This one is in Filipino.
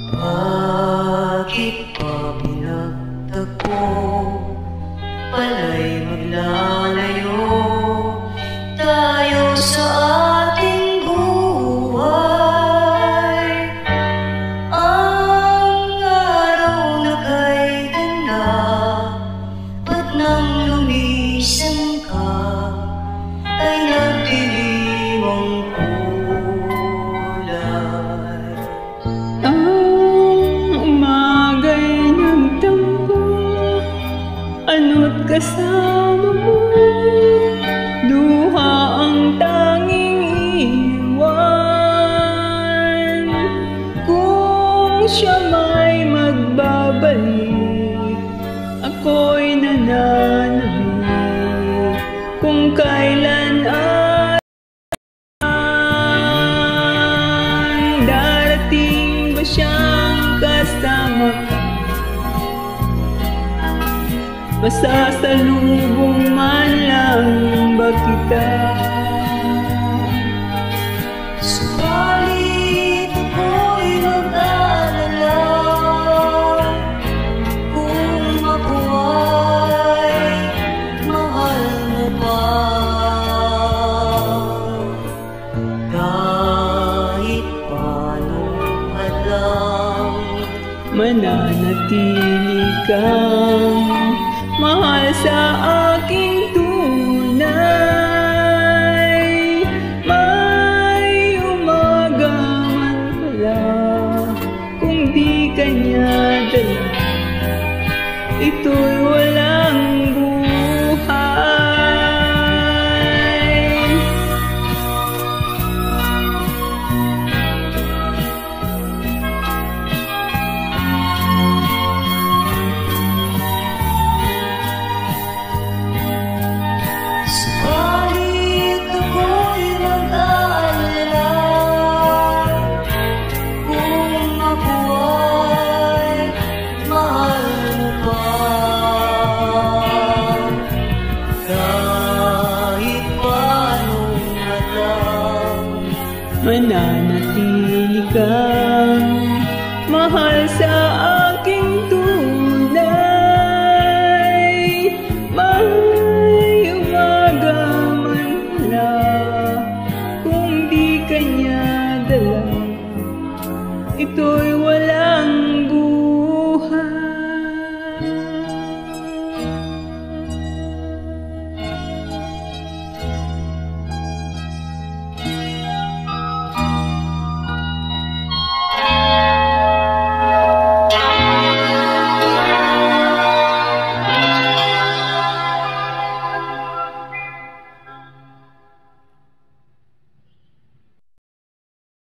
Bakit pa pinagtagpo, pala'y maglalayo tayo sa ating buhay? Ang araw na kay ganda, ba't nang lumisan ka ay nagdilim ang kulay? Ang umaga'y nagtampo, ano't kasama mo, luha ang tanging iwan. Kung siya may magbabalik, ako'y nananabik. Kung kailan ay darating ba siyang kasama ka, masasalubong man lang ba kita? Subalit ako'y mag-aalala kung ako ay mahal mo pa. Kahit paanong hadlang, mananatili kang mahal sa aking tunay. May umaga man pala, kung di ka niya dala, ito'y walang buhay. subalit ako'y mag-aalala kung ako ay mahal mo pa. Kahit paanong hadlang, Mananatili kang mahal sa aking tunay. May umaga man pala, kung di ka niya dala, ito'y walang buhay.